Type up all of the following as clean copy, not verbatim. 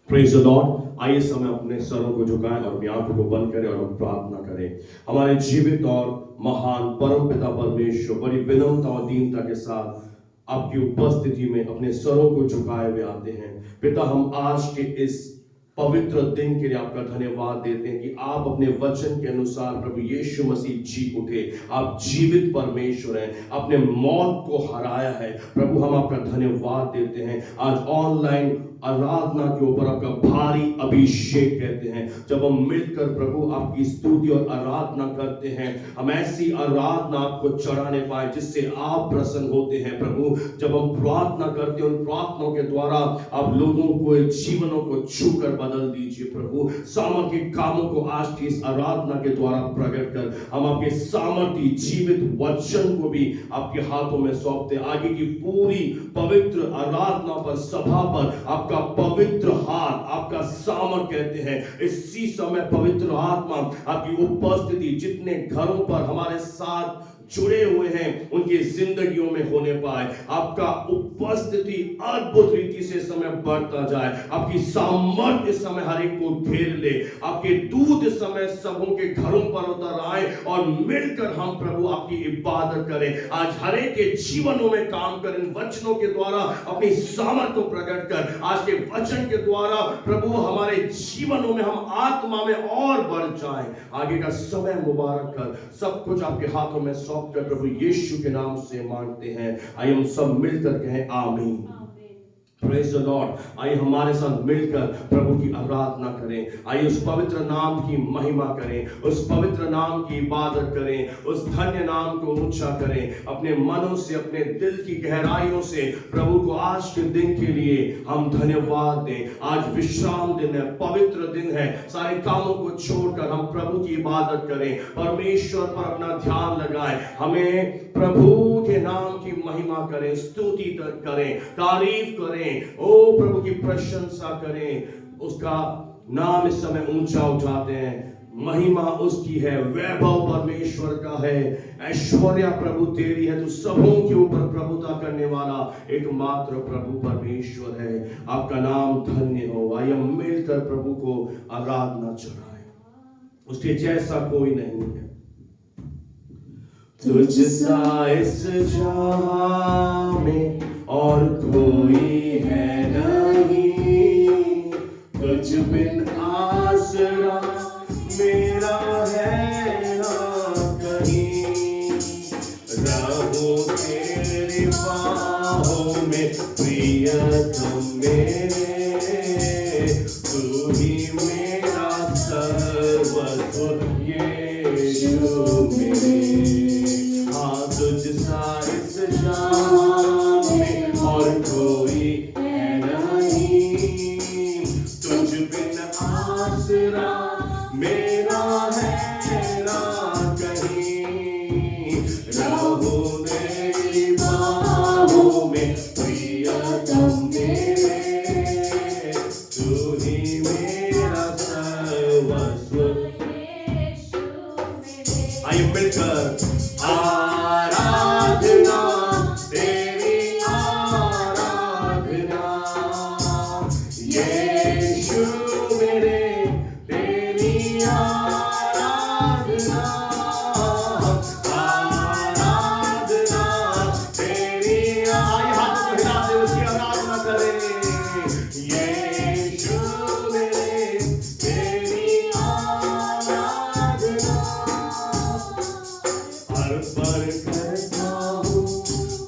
Praise the Lord. आइए समय अपने सरों को झुकाएं और अपनी आंखों को बंद करें और हम प्रार्थना करें। हमारे जीवित और महान परम पिता परमेश्वर, बड़ी विनम्रता और दीनता के साथ आपकी उपस्थिति में अपने सरों को झुकाए हुए आते हैं। पिता, हम आज के इस पवित्र दिन के लिए आपका धन्यवाद देते हैं कि आप अपने वचन के अनुसार प्रभु यीशु मसीह जी उठे। आप जीवित परमेश्वर हैं, आपने मौत को हराया है। प्रभु, हम आपका धन्यवाद देते हैं। आज ऑनलाइन आराधना के ऊपर आपका भारी अभिषेक कहते हैं। जब हम मिलकर प्रभु आपकी स्तुति और आराधना करते हैं, हम ऐसी आराधना आपको चढ़ाने पाए जिससे आप प्रसन्न होते हैं। प्रभु, जब हम प्रार्थना करते हैं, उन प्रार्थनाओं के द्वारा आप लोगों को, जीवनों को छूकर बदल दीजिए। प्रभु, सामर्थिक कामों को आज की इस आराधना के द्वारा प्रकट कर हम आपके सामर्थ्य जीवित वचन को भी आपके हाथों में सौंपते हैं। आगे की पूरी पवित्र आराधना पर, सभा पर आपका पवित्र हाथ, आपका सामर्थ्य कहते हैं। इसी समय पवित्र आत्मा आपकी उपस्थिति जितने घरों पर हमारे साथ जुड़े हुए हैं उनकी जिंदगियों में होने पाए। आपका उपस्थिति अद्भुत रीति से समय बढ़ता जाए। आपकी सामर्थ्य समय हर एक को घेर ले। आपके दूत समय सबों के घरों पर उतर आए और मिलकर हम प्रभु आपकी इबादत करें। आज हर एक के जीवनों में काम कर, इन वचनों के द्वारा अपनी सामर्थ्य को प्रकट कर। आज के वचन के द्वारा प्रभु हमारे जीवनों में हम आत्मा में और बढ़ जाए। आगे का समय मुबारक कर। सब कुछ आपके हाथों में सौंप कर प्रभु यीशु के नाम से मांगते हैं। आइए हम सब मिलकर कहें आमीन। Praise the Lord. आइए हमारे साथ मिलकर प्रभु की आराधना करें। आइए उस पवित्र नाम की महिमा करें, उस पवित्र नाम की इबादत करें, उस धन्य नाम को ऊंचा करें। अपने मनों से, अपने दिल की गहराइयों से प्रभु को आज के दिन के लिए हम धन्यवाद दें। आज विश्राम दिन है, पवित्र दिन है। सारे कामों को छोड़कर हम प्रभु की इबादत करें, परमेश्वर पर अपना ध्यान लगाएं। हमें प्रभु के नाम की महिमा करें, स्तुति करें, तारीफ करें, ओ प्रभु की प्रशंसा करें। उसका नाम इस समय ऊंचा उठाते हैं। महिमा उसकी है, वैभव परमेश्वर का है, ऐश्वर्य प्रभु तेरी है। तो सबों के ऊपर प्रभुता करने वाला एकमात्र प्रभु परमेश्वर है। आपका नाम धन्य हो। आइए मिलकर प्रभु को आराधना चढ़ाएं। उसके जैसा कोई नहीं है। तुझ सा इस जहां में और कोई है नहीं, तुझ बिन आसरा मेरा है ना कहीं। रहूं तेरी बाहों में प्रियतम मेरे, तू ही मेरा सर्वस्व यीशु मेरे। हाँ, तुझ सा इस जहां में और कोई है नहीं, तुझ बिन आसरा मेरा है ना कहीं। रहूं तेरी बाहों में प्रियतम मेरे, तू ही मेरा सर्वस्व। आइए मिलकर आराधना तेरी आराधना, यीशु मेरे तेरी आराधना, आराधना तेरी। आइए हाथ को हिलाते हुए उसकी आराधना करें। यीशु मेरे तेरी आराधना, अर्पण करता हूँ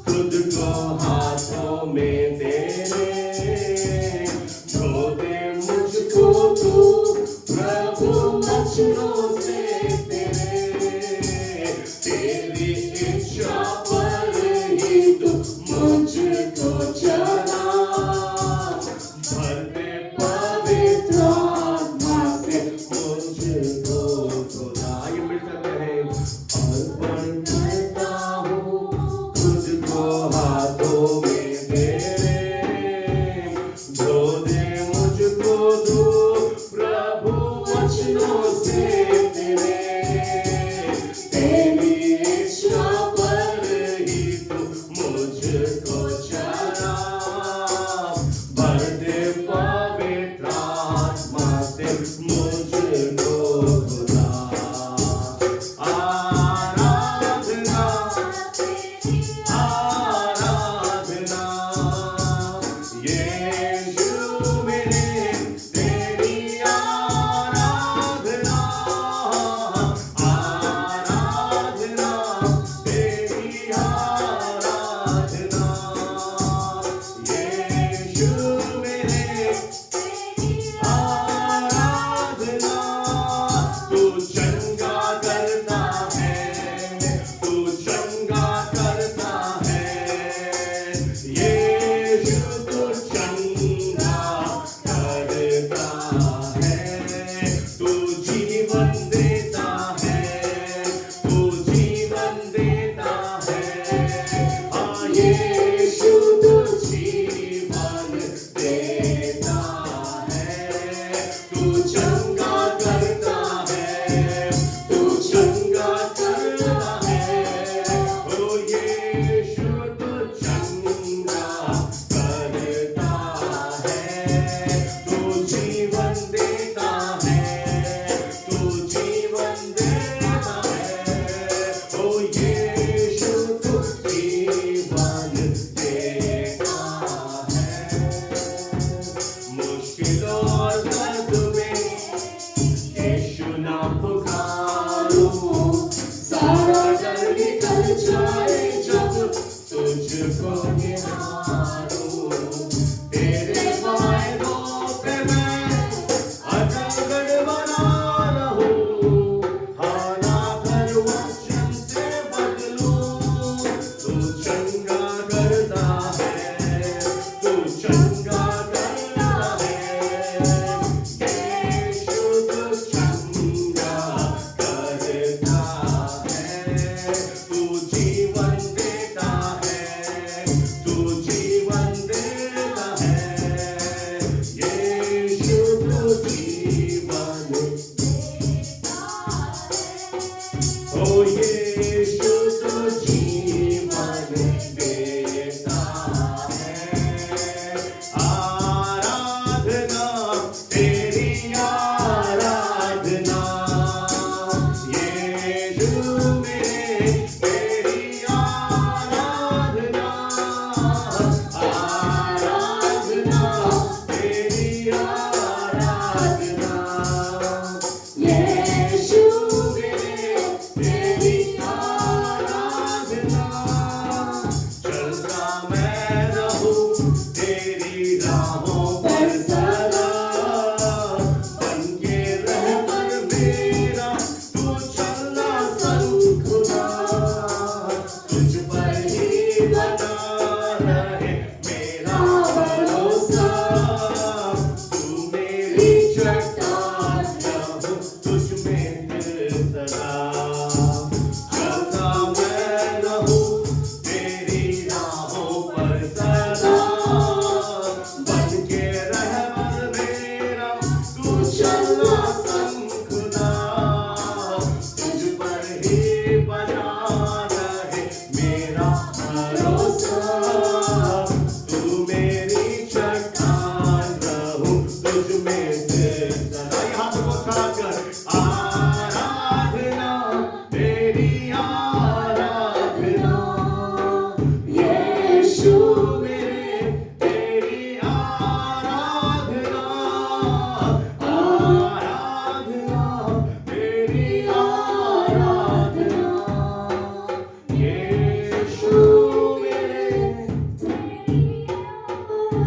खुद को हाथों में तेरे। धो दे मुझको तू प्रभु वचनों से तेरे, तेरी इच्छा पर ही तू मुझको चला। भर दे पवित्र आत्मा से मुझको खुदा। ये मिलकर कहें, अर्पण करता हूँ खुद को हाथों में तेरे। धो दे मुझको तू प्रभु वचनों से मुश्किलों और दर्द में यीशु नाम पुकारो, सारा डर निकल जाए जब तुझको निहारो। तेरे वायदों पे मैं अटल बना रहूं, हालात हर वचन से बदलूं। तू चंगा करता है, तू चंगा करता है, यीशु तू चंगा करता है। तू जीवन देता है, तू जीवन देता है, यीशु तू जीवन देता है। ओ यीशु तू जीवन देता है। आराधना तेरी आराधना, यीशु मेरे तेरी आराधना, आराधना तेरी आराधना, यीशु मेरे तेरी आराधना। चलता मैं रहूं तेरी राहों पर सदा, बनके रहबर मेरा तू चलना संग खुदा। तुझ पर ही बना रहे मेरा भरोसा, तू मेरी चट्टान रहूं तुझ में फिर सदा। चलता मैं रहूं तेरी राहों पर सदा, बनके रहबर मेरा तू चलना संग खुदा। तुझ पर ही बना रहे मेरा भरोसा, तू मेरी चट्टान रहूं तुझ में फिर सदा। ये हाथ को खड़ा कर, आराधना तेरी आराधना, यीशु मेरे तेरी आराधना, आराधना तेरी आराधना, यीशु मेरे तेरी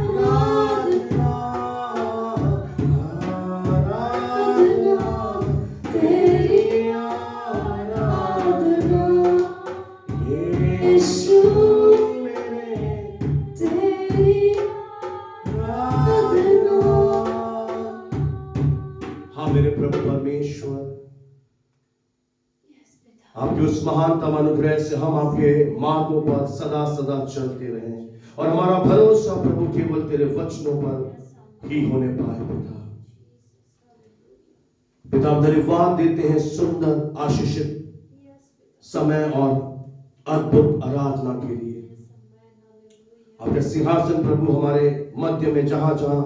आराधना, आराधना तेरी आराधना, यीशु मेरे तेरी आराधना। हाँ मेरे प्रभु परमेश्वर, आपके उस महानतम अनुग्रह से हम आपके मार्गों पर सदा सदा चलते रहें, और हमारा भरोसा प्रभु केवल तेरे वचनों पर ही होने पाए। पिता पिता हम धन्यवाद देते हैं सुंदर आशीषित समय और अद्भुत आराधना के लिए। अपने सिंहासन प्रभु हमारे मध्य में जहां जहां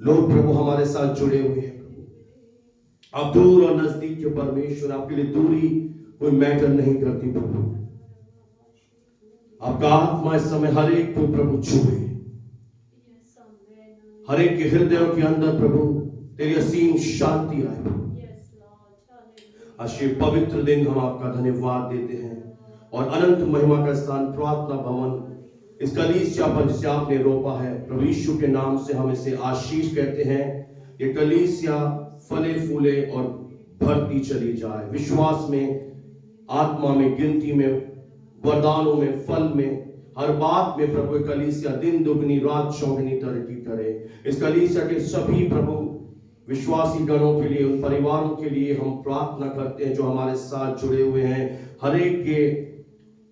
लोग प्रभु हमारे साथ जुड़े हुए हैं प्रभु, आप दूर और नजदीक के परमेश्वर, आपके लिए दूरी कोई मैटर नहीं करती प्रभु। आपका आत्मा इस समय हर एक को प्रभु छुए, हर एक के हृदयों के अंदर प्रभु तेरी असीम शांति आए। आज ये पवित्र दिन हम आपका धन्यवाद देते हैं, और अनंत महिमा का स्थान प्रार्थना भवन इस कलीसिया पर जिसे आपने रोपा है प्रभु यीशु के नाम से हम इसे आशीष कहते हैं। ये कलीसिया फले फूले और बढ़ती चली जाए, विश्वास में, आत्मा में, गिनती में, वरदानों में, फल में, हर बात में प्रभु कलीसिया दिन दुगनी रात चौगनी तरक्की करे। इस कलीसिया के सभी प्रभु विश्वासी गणों के लिए, उन परिवारों के लिए हम प्रार्थना करते हैं जो हमारे साथ जुड़े हुए हैं। हर एक के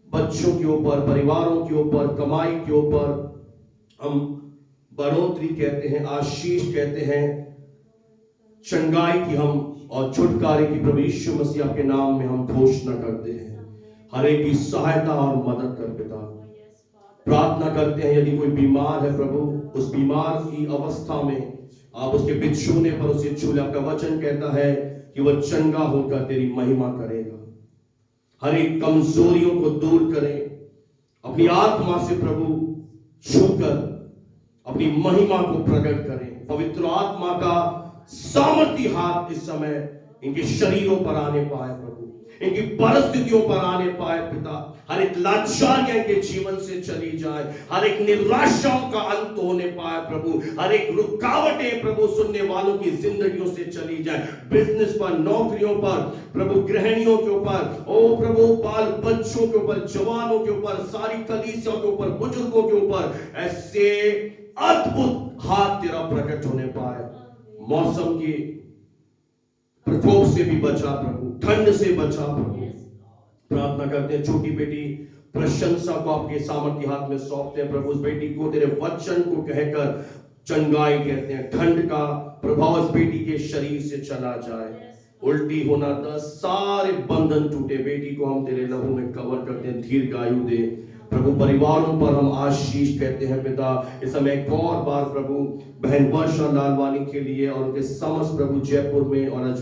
बच्चों के ऊपर, परिवारों के ऊपर, कमाई के ऊपर हम बढ़ोतरी कहते हैं, आशीष कहते हैं, चंगाई की हम और छुटकारे की प्रभु यीशु मसीह के नाम में हम घोषणा करते हैं। हर एक की सहायता और मदद कर पिता। प्रार्थना करते हैं यदि कोई बीमार है प्रभु, उस बीमार की अवस्था में आप उसके बिछोने पर उसे छू ले। आपका वचन कहता है कि वह चंगा होकर तेरी महिमा करेगा। हर एक कमजोरियों को दूर करें, अपनी आत्मा से प्रभु छूकर अपनी महिमा को प्रकट करें। पवित्र आत्मा का सामर्थी हाथ इस समय इनके शरीरों पर आने पाए प्रभु, इनकी परिस्थितियों पर आने पाए पिता। हर एक लाचारियां इनके जीवन से चली जाए, हर एक निराशाओं का अंत होने पाए प्रभु, हर एक रुकावटें प्रभु सुनने वालों की जिंदगियों से चली जाए। बिजनेस पर, नौकरियों पर प्रभु, गृहिणियों के ऊपर, ओ प्रभु, बाल बच्चों के ऊपर, जवानों के ऊपर, सारी कलीसिया के ऊपर, बुजुर्गों के ऊपर ऐसे अद्भुत हाथ तेरा प्रकट होने पाए। मौसम की प्रकोप से भी बचा प्रभु, ठंड से बचा प्रभु। प्रार्थना करते हैं छोटी बेटी प्रशंसा को आपके सामर्थ्य हाथ में सौंपते हैं प्रभु। उस बेटी को तेरे वचन को कहकर चंगाई कहते हैं, ठंड का प्रभाव इस बेटी के शरीर से चला जाए, उल्टी होना दस सारे बंधन टूटे। बेटी को हम तेरे लहू में कवर करते हैं, दीर्घायु दे प्रभु। परिवारों पर हम आशीष कहते हैं पिता। इस समय एक और बार प्रभु बहन वर्षा लालवानी के लिए और उनके समस्त प्रभु जयपुर में और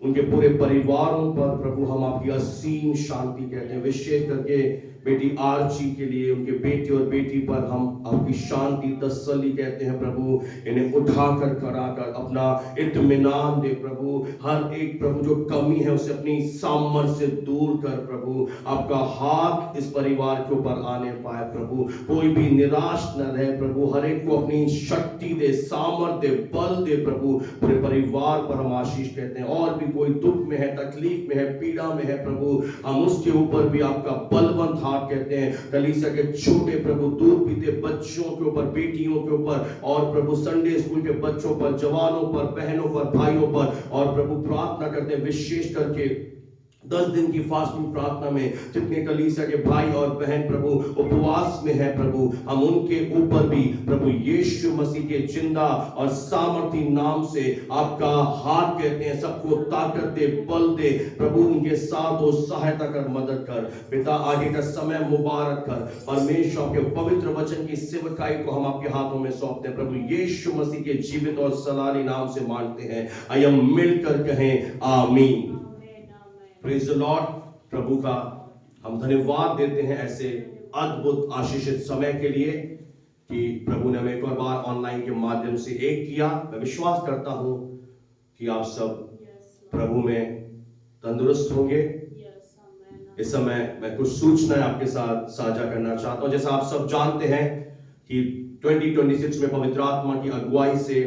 उनके पूरे परिवारों पर प्रभु हम आपकी असीम शांति कहते हैं। विशेष करके बेटी आरची के लिए, उनके बेटे और बेटी पर हम आपकी शांति तसल्ली कहते हैं प्रभु। इन्हें उठाकर कराकर अपना इत्मीनान दे प्रभु। हर एक प्रभु जो कमी है उसे अपनी सामर्थ्य से दूर कर प्रभु। आपका हाथ इस परिवार के ऊपर आने पाए प्रभु। कोई भी निराश न रहे प्रभु। हर एक को अपनी शक्ति दे, सामर्थ्य दे, बल दे प्रभु। पूरे परिवार पर हम आशीष कहते हैं। और भी कोई दुख में है, तकलीफ में है, पीड़ा में है प्रभु, हम उसके ऊपर भी आपका बलवंत कहते हैं। कलीसिया के छोटे प्रभु दूध पीते बच्चों के ऊपर, बेटियों के ऊपर और प्रभु संडे स्कूल के बच्चों पर, जवानों पर, बहनों पर, भाइयों पर, और प्रभु प्रार्थना करते हैं विशेष करके 10 दिन की फास्टिंग प्रार्थना में जितने कलीसिया के भाई और बहन प्रभु उपवास में है प्रभु, हम उनके ऊपर भी प्रभु यीशु मसीह के जिंदा और सामर्थी नाम से आपका हाथ कहते हैं। सबको ताकत दे, बल दे प्रभु, उनके साथ हो, सहायता कर, मदद कर पिता। आगे का समय मुबारक कर। परमेश्वर के पवित्र वचन की सेवकाई को हम आपके हाथों में सौंपते हैं प्रभु। यीशु मसीह के जीवित और सलाली नाम से मांगते हैं। आइए हम मिलकर कहें आमीन। Praise the Lord. प्रभु का हम धन्यवाद देते हैं ऐसे अद्भुत आशीषित समय के लिए कि प्रभु ने हमें एक और बार ऑनलाइन के माध्यम से एक किया। मैं विश्वास करता हूं कि आप सब प्रभु में तंदुरुस्त होंगे। इस समय मैं कुछ सूचनाएं आपके साथ साझा करना चाहता हूं। जैसा आप सब जानते हैं कि 2026 में पवित्र आत्मा की अगुवाई से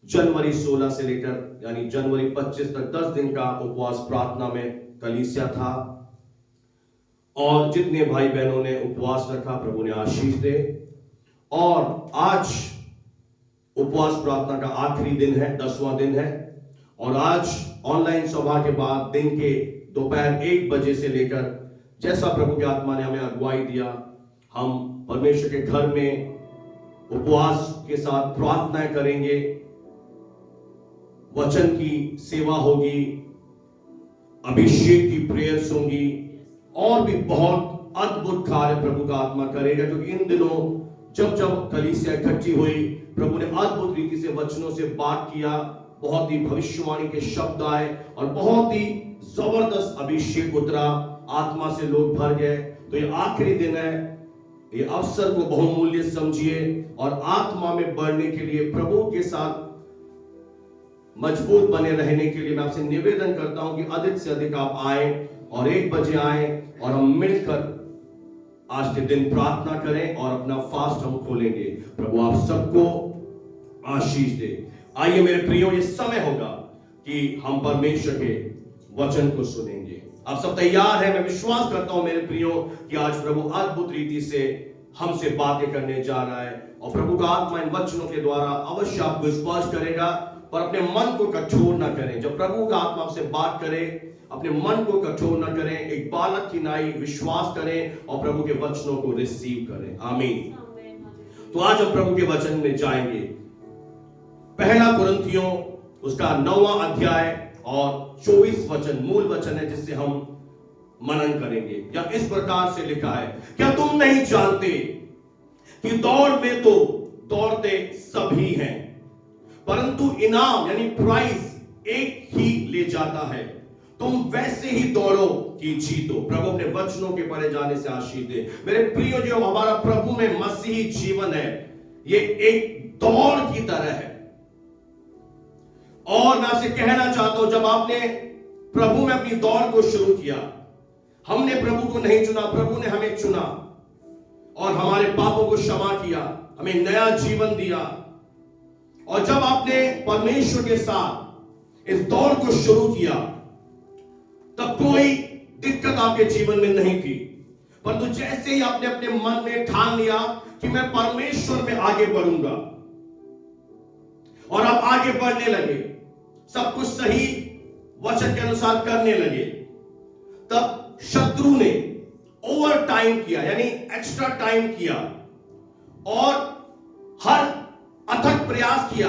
जनवरी 16 से लेकर यानी जनवरी 25 तक 10 दिन का उपवास प्रार्थना में कलीसिया था। और जितने भाई बहनों ने उपवास रखा प्रभु ने आशीष दे। और आज उपवास प्रार्थना का आखिरी दिन है, 10वां दिन है। और आज ऑनलाइन सभा के बाद दिन के दोपहर 1 बजे से लेकर जैसा प्रभु के आत्मा ने हमें अगुवाई दिया, हम परमेश्वर के घर में उपवास के साथ प्रार्थनाएं करेंगे, वचन की सेवा होगी, अभिषेक की प्रेयर्स होंगी और भी बहुत अद्भुत कार्य प्रभु का आत्मा करेगा। क्योंकि इन दिनों जब जब कलीसिया इकट्ठी हुई प्रभु ने अद्भुत रीति से वचनों से बात किया, बहुत ही भविष्यवाणी के शब्द आए और बहुत ही जबरदस्त अभिषेक उतरा, आत्मा से लोग भर गए। तो ये आखिरी दिन है, ये अवसर को बहुमूल्य समझिए और आत्मा में बढ़ने के लिए, प्रभु के साथ मजबूत बने रहने के लिए मैं आपसे निवेदन करता हूं कि अधिक से अधिक आप आए और 1 बजे आए और हम मिलकर आज के दिन प्रार्थना करें और अपना फास्ट हम खोलेंगे। प्रभु आप सबको आशीष दे। आइए मेरे प्रियो, ये समय होगा कि हम परमेश्वर के वचन को सुनेंगे। आप सब तैयार हैं? मैं विश्वास करता हूं मेरे प्रियो कि आज प्रभु अद्भुत रीति से हमसे बातें करने जा रहा है और प्रभु का आत्मा इन वचनों के द्वारा अवश्य आपको स्पर्श करेगा। पर अपने मन को कठोर ना करें। जब प्रभु का आत्मा आपसे बात करे, अपने मन को कठोर ना करें, एक बालक की नाई विश्वास करें और प्रभु के वचनों को रिसीव करें। आमीन। तो आज हम प्रभु के वचन में जाएंगे। पहला कुरिन्थियों उसका 9वां अध्याय और 24 वचन मूल वचन है जिससे हम मनन करेंगे। या इस प्रकार से लिखा है, क्या तुम नहीं जानते कि दौड़ में तो दौड़ते सभी हैं परंतु इनाम यानी प्राइज एक ही ले जाता है। तुम वैसे ही दौड़ो कि जीतो। प्रभु अपने वचनों के पढ़े जाने से आशीष दे। मेरे प्रियो, जो हमारा प्रभु में मसीही जीवन है, ये एक दौड़ की तरह है। और मैं आपसे कहना चाहता हूं, जब आपने प्रभु में अपनी दौड़ को शुरू किया, हमने प्रभु को नहीं चुना, प्रभु ने हमें चुना और हमारे पापों को क्षमा किया, हमें नया जीवन दिया। और जब आपने परमेश्वर के साथ इस दौड़ को शुरू किया, तब कोई दिक्कत आपके जीवन में नहीं थी। परंतु जैसे ही आपने अपने मन में ठान लिया कि मैं परमेश्वर में आगे बढ़ूंगा, और आप आगे बढ़ने लगे, सब कुछ सही वचन के अनुसार करने लगे, तब शत्रु ने ओवर टाइम किया, यानी एक्स्ट्रा टाइम किया और हर अथक प्रयास किया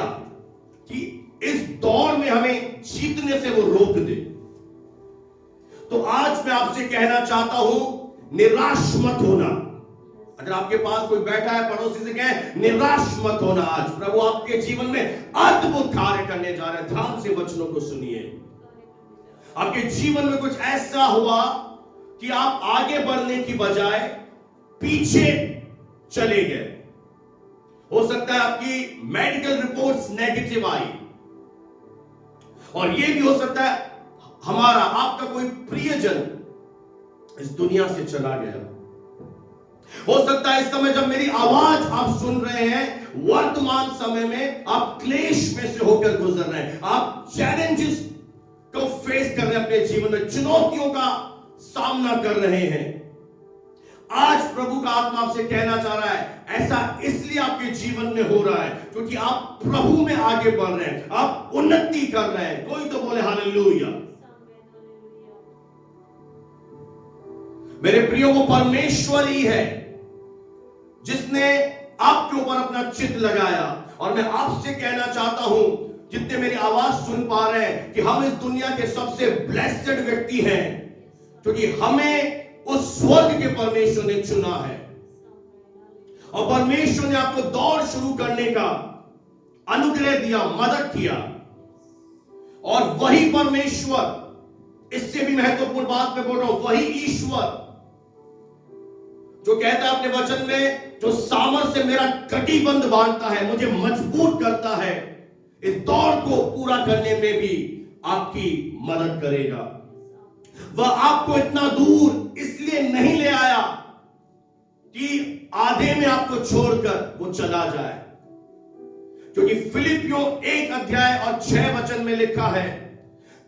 कि इस दौड़ में हमें जीतने से वो रोक दे। तो आज मैं आपसे कहना चाहता हूं, निराश मत होना। अगर आपके पास कोई बैठा है, पड़ोसी से कहें निराश मत होना। आज प्रभु आपके जीवन में अद्भुत कार्य करने जा रहे हैं। ध्यान से वचनों को सुनिए। आपके जीवन में कुछ ऐसा हुआ कि आप आगे बढ़ने की बजाय पीछे चले गए। हो सकता है आपकी मेडिकल रिपोर्ट्स नेगेटिव आई, और यह भी हो सकता है हमारा आपका कोई प्रियजन इस दुनिया से चला गया। हो सकता है इस समय जब मेरी आवाज आप सुन रहे हैं, वर्तमान समय में आप क्लेश में से होकर गुजर रहे हैं, आप चैलेंजेस को फेस कर रहे हैं, अपने जीवन में चुनौतियों का सामना कर रहे हैं। आज प्रभु का आत्मा आपसे कहना चाह रहा है, ऐसा इसलिए आपके जीवन में हो रहा है क्योंकि आप प्रभु में आगे बढ़ रहे हैं, आप उन्नति कर रहे हैं। कोई तो बोले हालेलुया। मेरे प्रियो, वो परमेश्वर ही है जिसने आपके ऊपर अपना चित्त लगाया। और मैं आपसे कहना चाहता हूं, जितने मेरी आवाज सुन पा रहे हैं, कि हम इस दुनिया के सबसे ब्लेस्ड व्यक्ति हैं क्योंकि हमें उस स्वर्ग के परमेश्वर ने चुना है। और परमेश्वर ने आपको दौड़ शुरू करने का अनुग्रह दिया, मदद किया। और वही परमेश्वर, इससे भी महत्वपूर्ण बात मैं बोल रहा हूं, वही ईश्वर जो कहता है अपने वचन में, जो सामर्थ से मेरा कटिबंध बांधता है, मुझे मजबूत करता है, इस दौड़ को पूरा करने में भी आपकी मदद करेगा। वह आपको इतना दूर इसलिए नहीं ले आया कि आधे में आपको छोड़कर वो चला जाए, क्योंकि फिलिपियों 1 अध्याय और 6 वचन में लिखा है,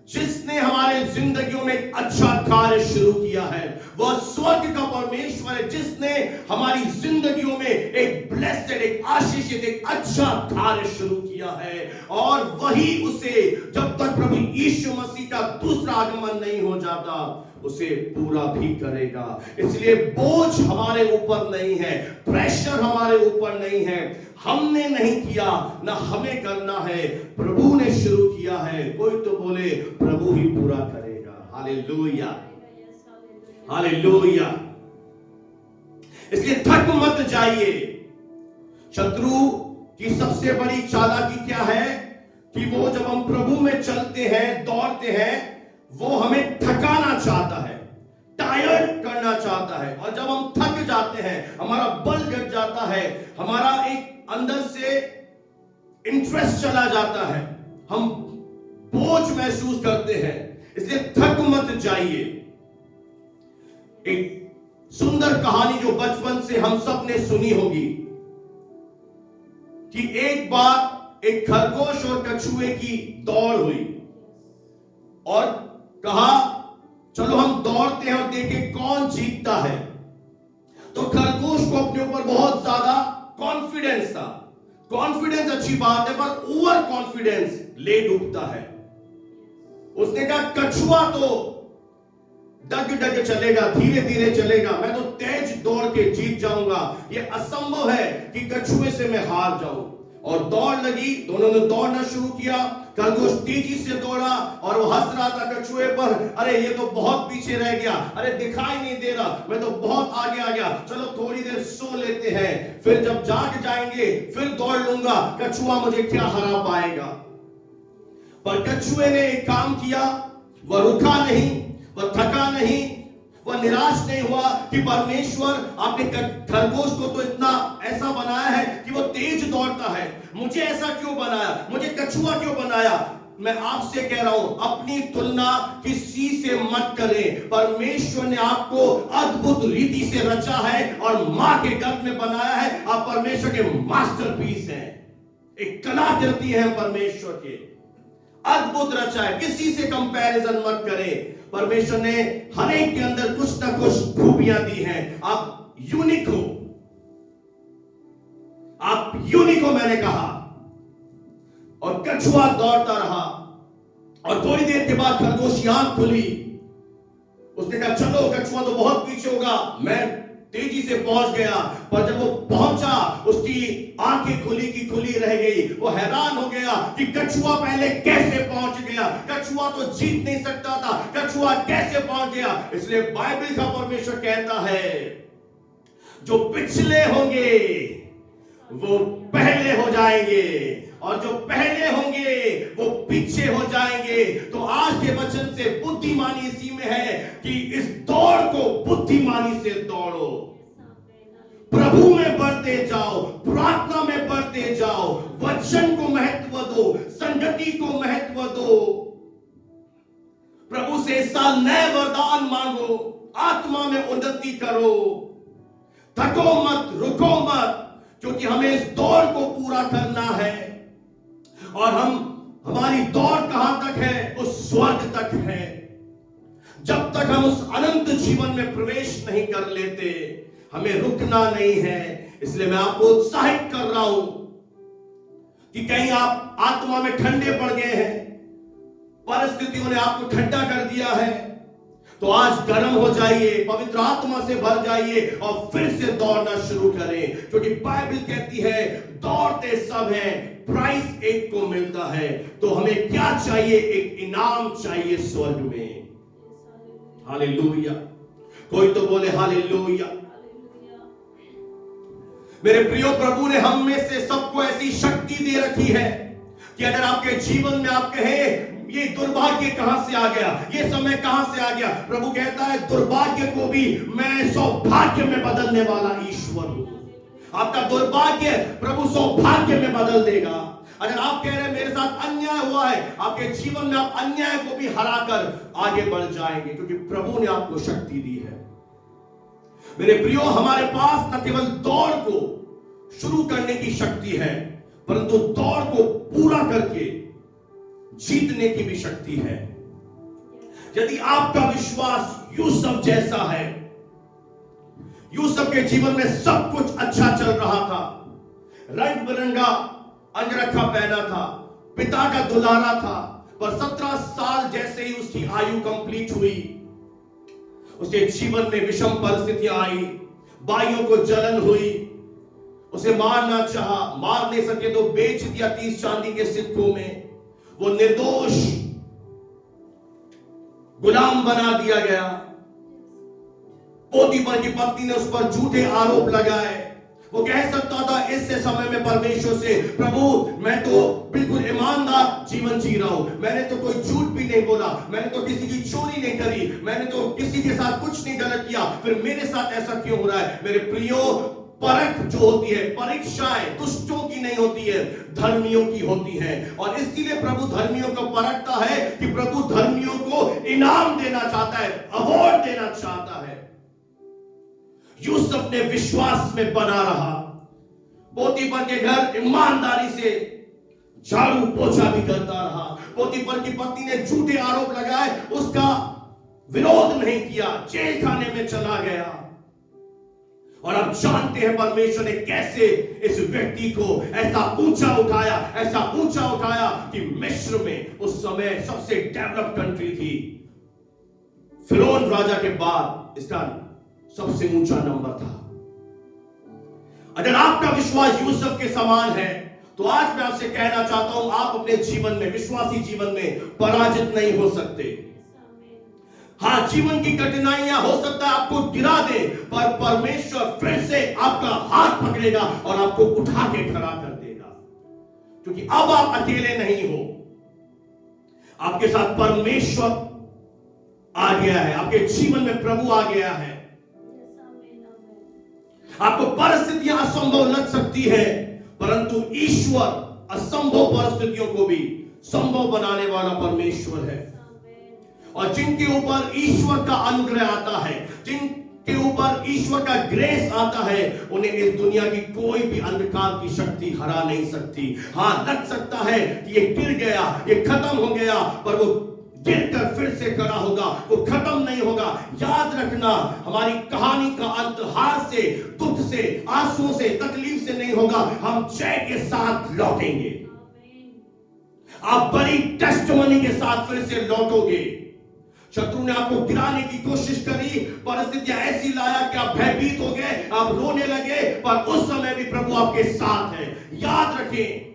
जिसने हमारे जिंदगियों में एक अच्छा कार्य शुरू किया है, वह स्वर्ग का परमेश्वर है, जिसने हमारी जिंदगियों में एक ब्लेस्ड, एक आशीषित, एक अच्छा कार्य शुरू किया है। और वही उसे, जब तक प्रभु यीशु मसीह का दूसरा आगमन नहीं हो जाता, उसे पूरा भी करेगा। इसलिए बोझ हमारे ऊपर नहीं है, प्रेशर हमारे ऊपर नहीं है, हमने नहीं किया, ना हमें करना है, प्रभु ने शुरू किया है। कोई तो बोले प्रभु ही पूरा करेगा। Hallelujah, hallelujah. इसलिए थक मत जाइए। शत्रु की सबसे बड़ी चालाकी क्या है कि वो जब हम प्रभु में चलते हैं, दौड़ते हैं, वो हमें थकाना चाहता है, टायर्ड करना चाहता है। और जब हम थक जाते हैं, हमारा बल घट जाता है, हमारा एक अंदर से इंटरेस्ट चला जाता है, हम बोझ महसूस करते हैं। इसलिए थक मत जाइए। एक सुंदर कहानी जो बचपन से हम सब ने सुनी होगी कि एक बार एक खरगोश और कछुए की दौड़ हुई और कहा चलो हम दौड़ते हैं और देखें कौन जीतता है। तो खरगोश को अपने ऊपर बहुत ज्यादा कॉन्फिडेंस था। कॉन्फिडेंस अच्छी बात है, पर ओवर कॉन्फिडेंस ले डूबता है। उसने कहा कछुआ तो डग डग चलेगा, धीरे धीरे चलेगा, मैं तो तेज दौड़ के जीत जाऊंगा, ये असंभव है कि कछुए से मैं हार जाऊं। और दौड़ लगी, दोनों ने दौड़ना शुरू किया। खरगोश तेजी से दौड़ा और वो हंस रहा था कछुए पर, अरे ये तो बहुत पीछे रह गया, अरे दिखाई नहीं दे रहा, मैं तो बहुत आगे आ गया, चलो थोड़ी देर सो लेते हैं, फिर जब जाग जाएंगे फिर दौड़ लूंगा, कछुआ मुझे क्या हरा पाएगा। पर कछुए ने एक काम किया, वह रुका नहीं, वह थका नहीं, वह निराश नहीं हुआ कि परमेश्वर आपने खरगोश को तो इतना ऐसा बनाया है कि वो तेज दौड़ता है, मुझे ऐसा क्यों बनाया, मुझे कछुआ क्यों बनाया। मैं आपसे कह रहा हूं, अपनी तुलना किसी से मत करें। परमेश्वर ने आपको अद्भुत रीति से रचा है और मां के गर्भ में बनाया है। आप परमेश्वर के मास्टरपीस हैं, एक कलाकृति है परमेश्वर के, अद्भुत रचा है। किसी से कंपैरिजन मत करें। परमेश्वर ने हर एक के अंदर कुछ ना कुछ खूबियां दी हैं। आप यूनिक हो, आप यूनिक हो, मैंने कहा। और कछुआ दौड़ता रहा और थोड़ी देर के बाद खरगोश की आंख खुली। उसने कहा चलो, कछुआ तो बहुत पीछे होगा। मैं तेजी से पहुंच गया, पर जब वो पहुंचा उसकी आंखें खुली की खुली रह गई। वो हैरान हो गया कि कछुआ पहले कैसे पहुंच गया, कछुआ तो जीत नहीं सकता था, कछुआ कैसे पहुंच गया। इसलिए बाइबल का परमेश्वर कहता है जो पिछले होंगे वो पहले हो जाएंगे और जो पहले होंगे वो पीछे हो जाएंगे। तो आज के वचन से बुद्धिमानी इसी में है कि इस दौड़ को बुद्धिमानी से दौड़ो, प्रभु में बढ़ते जाओ, प्रार्थना में बढ़ते जाओ, वचन को महत्व दो, संगति को महत्व दो। प्रभु से इस साल नए वरदान मांगो, आत्मा में उन्नति करो, थको मत, रुको मत, क्योंकि हमें इस दौड़ को पूरा करना है। और हमारी दौड़ कहां तक है? उस स्वर्ग तक है। जब तक हम उस अनंत जीवन में प्रवेश नहीं कर लेते, हमें रुकना नहीं है। इसलिए मैं आपको उत्साहित कर रहा हूं कि कहीं आप आत्मा में ठंडे पड़ गए हैं, परिस्थितियों ने आपको ठंडा कर दिया है, तो आज गर्म हो जाइए, पवित्र आत्मा से भर जाइए और फिर से दौड़ना शुरू करें। क्योंकि बाइबल कहती है दौड़ते सब हैं, प्राइस एक को मिलता है। तो हमें क्या चाहिए? एक इनाम चाहिए स्वर्ग में। हालेलुया। कोई तो बोले हालेलुया। मेरे प्रियो, प्रभु ने हम में से सबको ऐसी शक्ति दे रखी है कि अगर आपके जीवन में आप कहें ये दुर्भाग्य कहां से आ गया, ये समय कहां से आ गया, प्रभु कहता है दुर्भाग्य को भी मैं सौभाग्य में बदलने वाला ईश्वर हूं। आपका दुर्भाग्य प्रभु सौभाग्य में बदल देगा। अगर आप कह रहे हैं मेरे साथ अन्याय हुआ है, आपके जीवन में आप अन्याय को भी हराकर आगे बढ़ जाएंगे, क्योंकि प्रभु ने आपको शक्ति दी है। मेरे प्रियो, हमारे पास न केवल दौड़ को शुरू करने की शक्ति है, परंतु दौड़ को पूरा करके जीतने की भी शक्ति है। यदि आपका विश्वास यूसुफ जैसा है, यूसुफ के जीवन में सब कुछ अच्छा चल रहा था, रंग बिरंगा अंगरखा पहना था, पिता का दुलारा था, पर 17 साल जैसे ही उसकी आयु कंप्लीट हुई, उसके जीवन में विषम परिस्थितियां आई, भाइयों को जलन हुई, उसे मारना चाहा, मार नहीं सके तो बेच दिया 30 चांदी के सिक्कों में। वो निर्दोष गुलाम बना दिया गया। पोतीफर की पत्नी ने उस पर झूठे आरोप लगाए। वो कह सकता था इससे समय में परमेश्वर से, प्रभु मैं तो बिल्कुल ईमानदार जीवन जी रहा हूं, मैंने तो कोई झूठ भी नहीं बोला, मैंने तो किसी की चोरी नहीं करी, मैंने तो किसी के साथ कुछ नहीं गलत किया, फिर मेरे साथ ऐसा क्यों हो रहा है? मेरे प्रियो, परख जो होती है, परीक्षाएं दुष्टों की नहीं होती है, धर्मियों की होती है। और इसलिए प्रभु धर्मियों को परखता है कि प्रभु धर्मियों को इनाम देना चाहता है, अवार्ड देना चाहता है। यूसुफ ने विश्वास में बना रहा, पोतीफर के घर ईमानदारी से झाड़ू पोछा भी करता रहा। पोतीफर की पत्नी ने झूठे आरोप लगाए, उसका विरोध नहीं किया, जेल खाने में चला गया। और अब जानते हैं परमेश्वर ने कैसे इस व्यक्ति को ऐसा ऊंचा उठाया कि मिस्र में उस समय सबसे डेवलप कंट्री थी, फिरौन राजा के बाद इसका सबसे ऊंचा नंबर था। अगर आपका विश्वास यूसुफ के समान है, तो आज मैं आपसे कहना चाहता हूं, आप अपने जीवन में, विश्वासी जीवन में पराजित नहीं हो सकते। हाँ, जीवन की कठिनाइयां हो सकता है आपको गिरा दे, पर परमेश्वर फिर से आपका हाथ पकड़ेगा और आपको उठा के खड़ा कर देगा, क्योंकि अब आप अकेले नहीं हो, आपके साथ परमेश्वर आ गया है, आपके जीवन में प्रभु आ गया है। आपको परिस्थितियां असंभव लग सकती है, परंतु ईश्वर असंभव परिस्थितियों को भी संभव बनाने वाला परमेश्वर है। और जिनके ऊपर ईश्वर का अनुग्रह आता है, जिनके ऊपर ईश्वर का ग्रेस आता है, उन्हें इस दुनिया की कोई भी अंधकार की शक्ति हरा नहीं सकती। हाँ, लग सकता है कि ये गिर गया, ये खत्म हो गया, पर वो गिरकर फिर से खड़ा होगा, वो खत्म नहीं होगा। याद रखना, हमारी कहानी का अंत हार से, दुख से, आंसुओं से, तकलीफ से नहीं होगा। हम जय के साथ लौटेंगे। आप बड़ी टेस्टमनी के साथ फिर से लौटोगे। शत्रु ने आपको गिराने की कोशिश करी, परिस्थितियां ऐसी लाया कि आप भयभीत हो गए, आप रोने लगे, पर उस समय भी प्रभु आपके साथ है। याद रखें,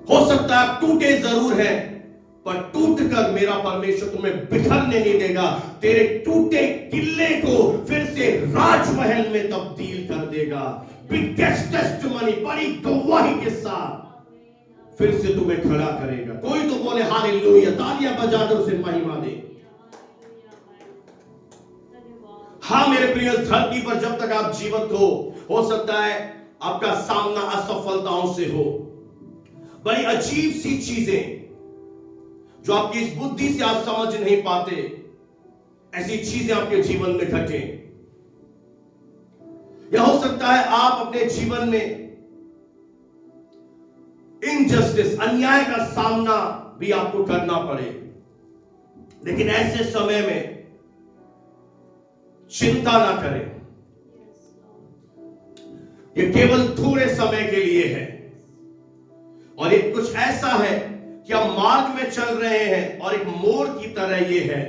हो सकता है आप टूटे जरूर है, पर टूट कर मेरा परमेश्वर तुम्हें बिखरने नहीं देगा। तेरे टूटे किले को फिर से राजमहल में तब्दील कर देगा। बिगेस्ट टेस्टिमनी, बड़ी गवाही के साथ फिर से तुम्हें खड़ा करेगा। कोई तो बोले हालेलुया, तालियां बजाकर उसे महिमा दे। हाँ मेरे प्रिय, धरती पर जब तक आप जीवित हो सकता है आपका सामना असफलताओं से हो, बड़ी अजीब सी चीजें जो आपकी इस बुद्धि से आप समझ नहीं पाते, ऐसी चीजें आपके जीवन में घटे। या हो सकता है आप अपने जीवन में इनजस्टिस, अन्याय का सामना भी आपको करना पड़े। लेकिन ऐसे समय में चिंता ना करें, ये केवल थोड़े समय के लिए है। और ये कुछ ऐसा है कि हम मार्ग में चल रहे हैं और एक मोड़ की तरह ये है।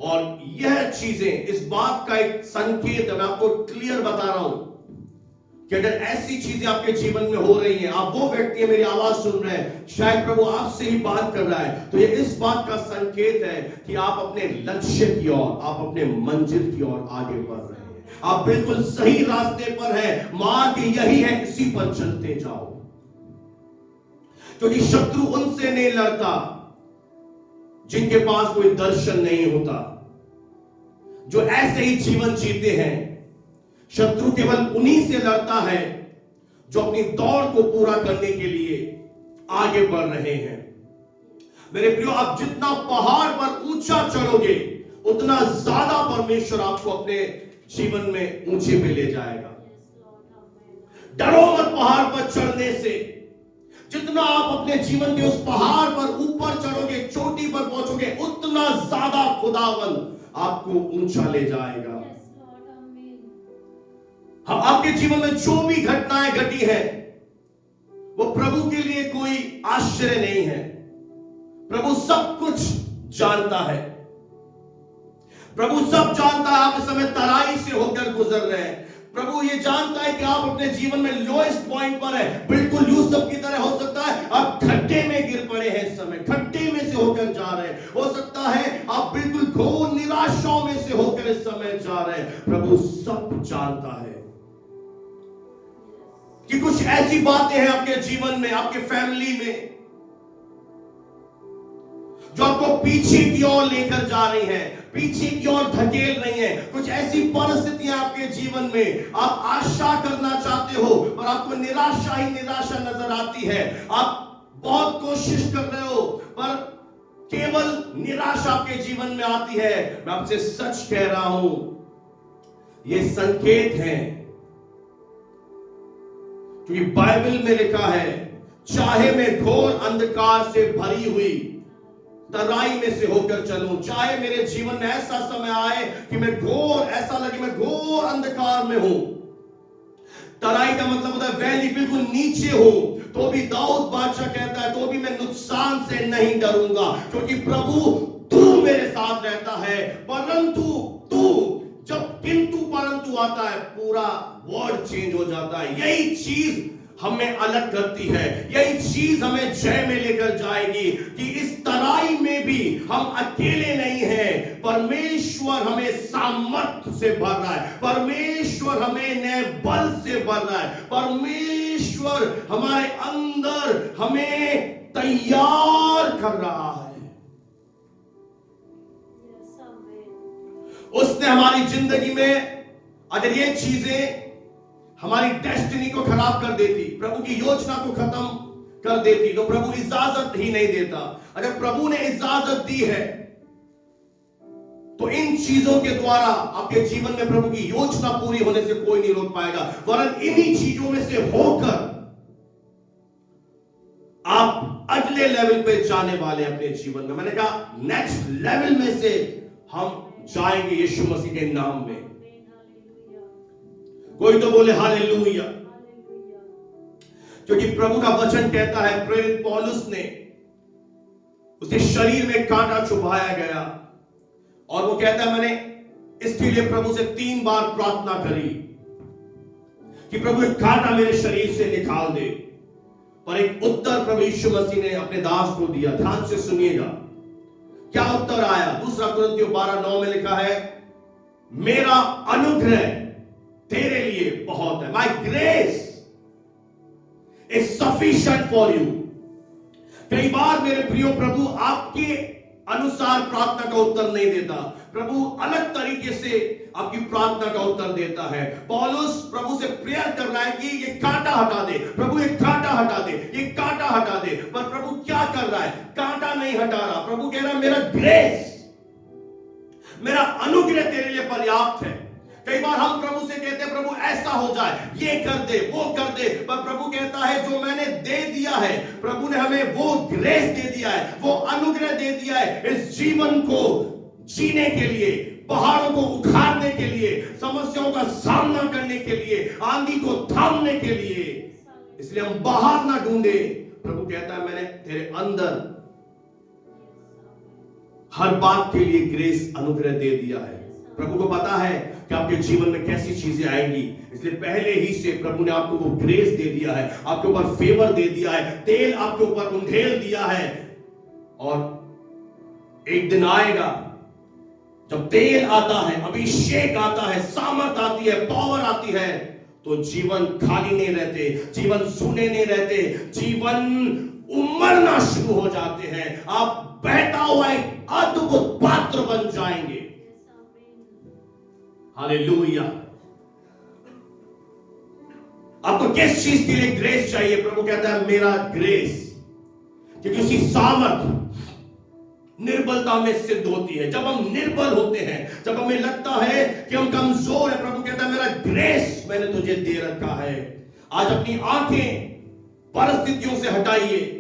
और यह चीजें, इस बात का एक संकेत मैं आपको क्लियर बता रहा हूं कि अगर ऐसी चीजें आपके जीवन में हो रही हैं, आप वो व्यक्ति मेरी आवाज सुन रहे हैं, शायद प्रभु आपसे ही बात कर रहा है, तो ये इस बात का संकेत है कि आप अपने लक्ष्य की ओर, आप अपने मंजिल की ओर आगे बढ़ रहे हैं। आप बिल्कुल सही रास्ते पर हैं, मार्ग यही है, इसी पर चलते जाओ। क्योंकि शत्रु उनसे नहीं लड़ता जिनके पास कोई दर्शन नहीं होता, जो ऐसे ही जीवन जीते हैं। शत्रु केवल उन्हीं से लड़ता है जो अपनी दौड़ को पूरा करने के लिए आगे बढ़ रहे हैं। मेरे प्रियो, आप जितना पहाड़ पर ऊंचा चढ़ोगे, उतना ज्यादा परमेश्वर आपको अपने जीवन में ऊंचे पे ले जाएगा। डरो मत पहाड़ पर चढ़ने से। जितना आप अपने जीवन के उस पहाड़ पर ऊपर चढ़ोगे, चोटी पर पहुंचोगे, उतना ज्यादा खुदावन आपको ऊंचा ले जाएगा। हाँ, आपके जीवन में जो भी घटनाएं घटी है, वो प्रभु के लिए कोई आश्चर्य नहीं है। प्रभु सब कुछ जानता है। प्रभु सब जानता है। आप इस समय तराई से होकर गुजर रहे हैं। प्रभु ये जानता है कि आप अपने जीवन में लोएस्ट पॉइंट पर है। बिल्कुल यूसुफ की तरह हो सकता है आप खड्डे में गिर पड़े हैं, इस समय खड्डे में से होकर जा रहे हैं। हो सकता है आप बिल्कुल घोर निराशाओं में से होकर इस समय जा रहे हैं। प्रभु सब जानता है कि कुछ ऐसी बातें हैं आपके जीवन में, आपके फैमिली में, जो आपको पीछे की ओर लेकर जा रही हैं, पीछे की ओर धकेल रही हैं। कुछ ऐसी परिस्थितियां आपके जीवन में, आप आशा करना चाहते हो पर आपको निराशा ही निराशा नजर आती है। आप बहुत कोशिश कर रहे हो पर केवल निराशा आपके जीवन में आती है। मैं आपसे सच कह रहा हूं, ये संकेत है, क्योंकि बाइबल में लिखा है, चाहे मैं घोर अंधकार से भरी हुई तराई में से होकर चलूं, चाहे मेरे जीवन में ऐसा समय आए कि मैं घोर, ऐसा लगे मैं घोर अंधकार में हूं। तराई का मतलब होता है वैली, बिल्कुल नीचे हो, तो भी दाऊद बादशाह कहता है, तो भी मैं नुकसान से नहीं डरूंगा, क्योंकि प्रभु तू मेरे साथ रहता है। परंतु तू, जब किंतु परंतु आता है, पूरा वर्ड चेंज हो जाता है। यही चीज हमें अलग करती है। यही चीज हमें जय में लेकर जाएगी कि इस तराई में भी हम अकेले नहीं हैं। परमेश्वर हमें सामर्थ्य से भर रहा है, परमेश्वर हमें नए बल से भर रहा है, परमेश्वर हमारे अंदर हमें तैयार कर रहा है। उसने हमारी जिंदगी में अगर ये चीजें हमारी डेस्टिनी को खराब कर देती, प्रभु की योजना को खत्म कर देती, तो प्रभु इजाजत ही नहीं देता। अगर प्रभु ने इजाजत दी है तो इन चीजों के द्वारा आपके जीवन में प्रभु की योजना पूरी होने से कोई नहीं रोक पाएगा। वरन इन्हीं चीजों में से होकर आप अगले लेवल पे जाने वाले अपने जीवन में। मैंने कहा नेक्स्ट लेवल में से हम जाएंगे यीशु मसीह के नाम में। कोई तो बोले हालेलुया। क्योंकि प्रभु का वचन कहता है, प्रेरित पौलुस ने उसके शरीर में कांटा चुभाया गया और वो कहता है मैंने इसके लिए प्रभु से 3 बार प्रार्थना करी कि प्रभु एक कांटा मेरे शरीर से निकाल दे। पर एक उत्तर प्रभु यीशु मसीह ने अपने दास को दिया। ध्यान से सुनिएगा क्या उत्तर आया। 2 कुरिन्थियों 12:9 में लिखा है, मेरा अनुग्रह तेरे लिए बहुत है। माई grace is sufficient for you. कई बार मेरे प्रियो प्रभु आपके अनुसार प्रार्थना का उत्तर नहीं देता, प्रभु अलग तरीके से आपकी प्रार्थना का उत्तर देता है। पौलुस प्रभु से प्रेयर कर रहा है कि ये कांटा हटा दे, प्रभु ये कांटा हटा दे, ये कांटा हटा दे। पर प्रभु क्या कर रहा है? कांटा नहीं हटा रहा। प्रभु कह रहा है मेरा ग्रेस, मेरा अनुग्रह तेरे लिए पर्याप्त है। कई बार हम प्रभु से कहते हैं प्रभु ऐसा हो जाए, ये कर दे, वो कर दे, पर प्रभु कहता है जो मैंने दे दिया है, प्रभु ने हमें वो ग्रेस दे दिया है, वो अनुग्रह दे दिया है इस जीवन को जीने के लिए, पहाड़ों को उखाड़ने के लिए, समस्याओं का सामना करने के लिए, आंधी को थामने के लिए। इसलिए हम बाहर ना ढूंढे। प्रभु कहता है मैंने तेरे अंदर हर बात के लिए ग्रेस अनुग्रह दे दिया है। प्रभु को पता है कि आपके जीवन में कैसी चीजें आएंगी, इसलिए पहले ही से प्रभु ने आपको वो ग्रेस दे दिया है, आपके ऊपर फेवर दे दिया है, तेल आपके ऊपर उंडेल दिया है। और एक दिन आएगा जब तेल आता है, अभिषेक आता है, सामर्थ आती है, पावर आती है, तो जीवन खाली नहीं रहते, जीवन सूने नहीं रहते, जीवन उमड़ना शुरू हो जाते हैं। आप बहता हुआ एक अद्भुत पात्र बन जाएंगे। हालेलुया। आपको किस चीज के लिए ग्रेस चाहिए? प्रभु कहता है मेरा ग्रेस, क्योंकि उसकी सामर्थ निर्बलता में सिद्ध होती है। जब हम निर्बल होते हैं, जब हमें लगता है कि हम कमजोर है, प्रभु कहता है मेरा ग्रेस मैंने तुझे दे रखा है। आज अपनी आंखें परिस्थितियों से हटाइए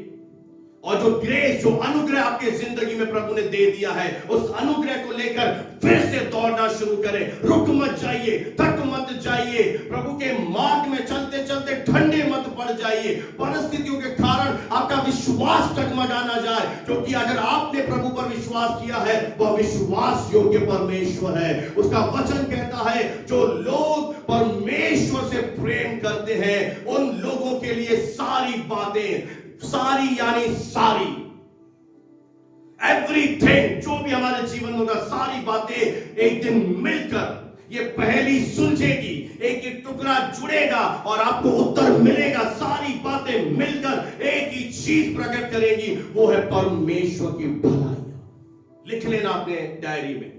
और जो ग्रेस, जो अनुग्रह आपके जिंदगी में प्रभु ने दे दिया है, उस अनुग्रह को लेकर फिर से दौड़ना शुरू करें। रुक मत जाइए, थक मत जाइए, प्रभु के मार्ग में चलते चलते ठंडे मत पड़ जाइए। परिस्थितियों के कारण आपका विश्वास डगमगा ना जाए, क्योंकि अगर आपने प्रभु पर विश्वास किया है, वह विश्वास योग्य परमेश्वर है। उसका वचन कहता है जो लोग परमेश्वर से प्रेम करते हैं उन लोगों के लिए सारी बातें, सारी यानी सारी, एवरीथिंग जो भी हमारे जीवन में होगा, सारी बातें एक दिन मिलकर ये पहेली सुलझेगी, एक एक टुकड़ा जुड़ेगा और आपको उत्तर मिलेगा। सारी बातें मिलकर एक ही चीज प्रकट करेगी, वो है परमेश्वर की भलाई। लिख लेना अपने डायरी में।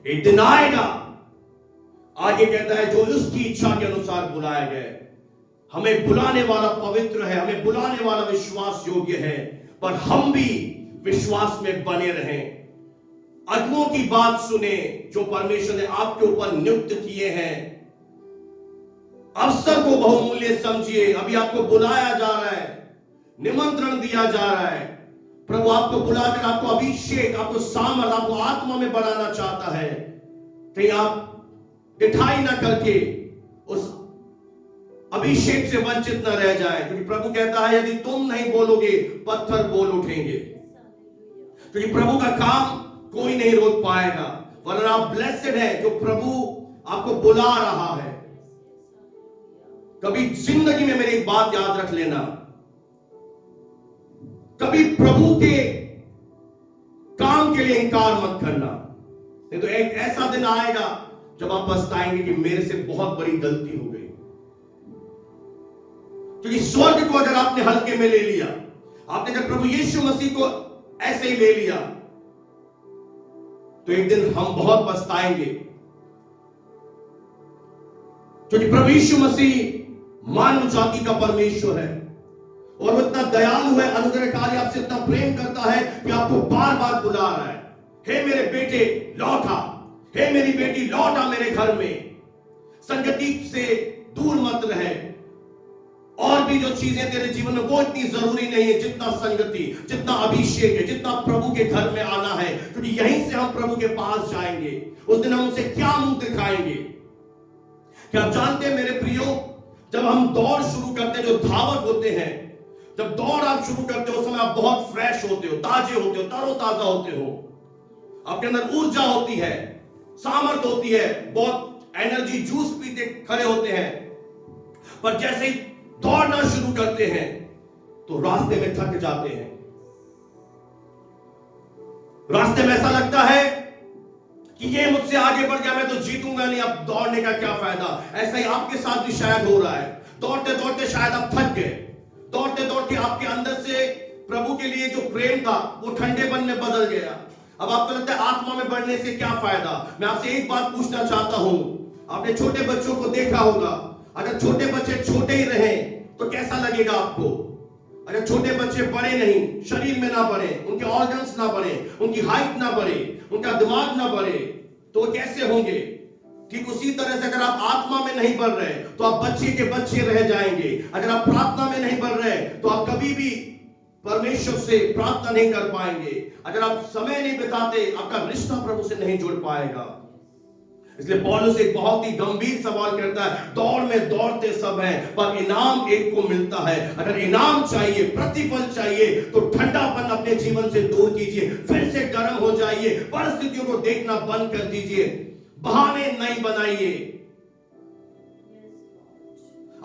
एक दिन आएगा, आगे कहता है जो उसकी इच्छा के अनुसार बुलाया गया। हमें बुलाने वाला पवित्र है, हमें बुलाने वाला विश्वास योग्य है, पर हम भी विश्वास में बने रहें। अदमों की बात सुने जो परमेश्वर ने आपके ऊपर नियुक्त किए हैं। अवसर को बहुमूल्य समझिए। अभी आपको बुलाया जा रहा है, निमंत्रण दिया जा रहा है। प्रभु आपको बुलाकर आपको अभिषेक, आपको सामर्थ, आपको आत्मा में बढ़ाना चाहता है। कहीं आप दिखाई ना करके उस अभिषेक से वंचित न रह जाए, क्योंकि प्रभु कहता है यदि तुम नहीं बोलोगे पत्थर बोल उठेंगे। क्योंकि प्रभु का काम कोई नहीं रोक पाएगा। वरना आप ब्लेस्ड है जो प्रभु आपको बुला रहा है। कभी जिंदगी में मेरी एक बात याद रख लेना, कभी प्रभु के काम के लिए इनकार मत करना, नहीं तो एक ऐसा दिन आएगा जब आप पछताएंगे कि मेरे से बहुत बड़ी गलती हो गई। क्योंकि स्वर्ग को अगर आपने हल्के में ले लिया, आपने अगर प्रभु यीशु मसीह को ऐसे ही ले लिया, तो एक दिन हम बहुत पछताएंगे। क्योंकि प्रभु यीशु मसीह मानव जाति का परमेश्वर है और वो इतना दयालु है, अनुग्रहकारी, आपसे इतना प्रेम करता है कि आपको बार बार बुला रहा है, हे मेरे बेटे लौटा, हे मेरी बेटी लौटा मेरे घर में, संगति से दूर मत रहे। और भी जो चीजें तेरे जीवन में वो इतनी जरूरी नहीं है जितना संगति, जितना अभिषेक है, जितना प्रभु के घर में आना है, क्योंकि यहीं से हम प्रभु के पास जाएंगे। उस दिन हम उसे क्या मुंह दिखाएंगे? क्या आप जानते हैं मेरे प्रियो, जब हम दौड़ शुरू करते हैं, जो धावक होते हैं, जब दौड़ आप शुरू करते हो उस समय आप बहुत फ्रेश होते हो, ताजे होते हो, तरोताजा होते हो, आपके अंदर ऊर्जा होती है, सामर्थ होती है, बहुत एनर्जी, जूस पीते खड़े होते हैं। पर जैसे ही दौड़ना शुरू करते हैं तो रास्ते में थक जाते हैं, रास्ते में ऐसा लगता है कि ये मुझसे आगे बढ़ गया, मैं तो जीतूंगा नहीं, अब दौड़ने का क्या फायदा। ऐसा ही आपके साथ भी शायद हो रहा है, दौड़ते दौड़ते शायद आप थक गए, दौड़ते दौड़ते आपके अंदर से प्रभु के लिए जो प्रेम था वो ठंडेपन में बदल गया। अब आपको लगता है आत्मा में बढ़ने से क्या फायदा। मैं आपसे एक बात पूछना चाहता हूं, आपने छोटे बच्चों को देखा होगा, अगर छोटे बच्चे छोटे ही रहे तो कैसा लगेगा आपको? अगर छोटे बच्चे बड़े नहीं, शरीर में ना बढ़े, उनके ऑर्गन्स ना बढ़े, उनकी हाइट ना बढ़े, उनका दिमाग ना बढ़े, तो वो कैसे होंगे? ठीक उसी तरह से अगर आप आत्मा में नहीं बढ़ रहे तो आप बच्चे के बच्चे रह जाएंगे। अगर आप प्रार्थना में नहीं बढ़ रहे तो आप कभी भी परमेश्वर से प्रार्थना नहीं कर पाएंगे। अगर आप समय नहीं बिताते, आपका रिश्ता प्रभु से नहीं जुड़ पाएगा। इसलिए पौलुस एक बहुत ही गंभीर सवाल करता है, दौड़ में दौड़ते सब हैं पर इनाम एक को मिलता है। अगर इनाम चाहिए, प्रतिफल चाहिए, तो ठंडापन अपने जीवन से दूर कीजिए, फिर से गर्म हो जाइए, परिस्थितियों को देखना बंद कर दीजिए, बहाने नहीं बनाइए।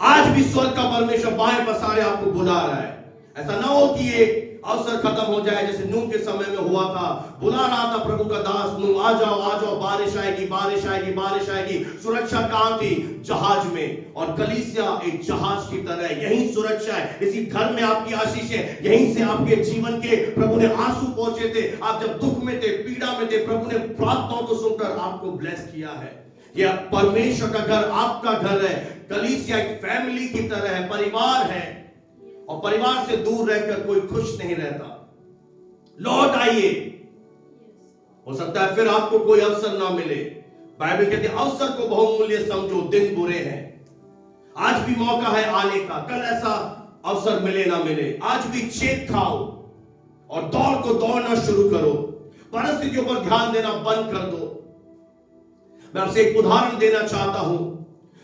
आज भी स्वर्ग का परमेश्वर बाएं पसारे आपको बुला रहा है। ऐसा ना हो कि ये अवसर खत्म हो जाए जैसे नूह के समय में हुआ था। बुला रहा था प्रभु का दास नूह, आ जाओ, बारिश आएगी, बारिश आएगी, बारिश आएगी। सुरक्षा कहां थी? जहाज में। और कलीसिया एक जहाज की तरह है, यही सुरक्षा है, इसी घर में आपकी आशीष है, यहीं से आपके जीवन के प्रभु ने आंसू पहुंचे थे। आप जब दुख में थे, पीड़ा में थे, प्रभु ने प्रार्थनाओं को सुनकर आपको ब्लेस किया है। यह परमेश्वर का घर आपका घर है। कलीसिया एक फैमिली की तरह है, परिवार है, और परिवार से दूर रहकर कोई खुश नहीं रहता। लौट आइए, हो सकता है फिर आपको कोई अवसर ना मिले। बाइबल कहती है अवसर को बहुमूल्य समझो, दिन बुरे हैं। आज भी मौका है आने का, कल ऐसा अवसर मिले ना मिले। आज भी चेक खाओ और दौड़ को दौड़ना शुरू करो, परिस्थितियों पर ध्यान देना बंद कर दो। मैं आपसे एक उदाहरण देना चाहता हूं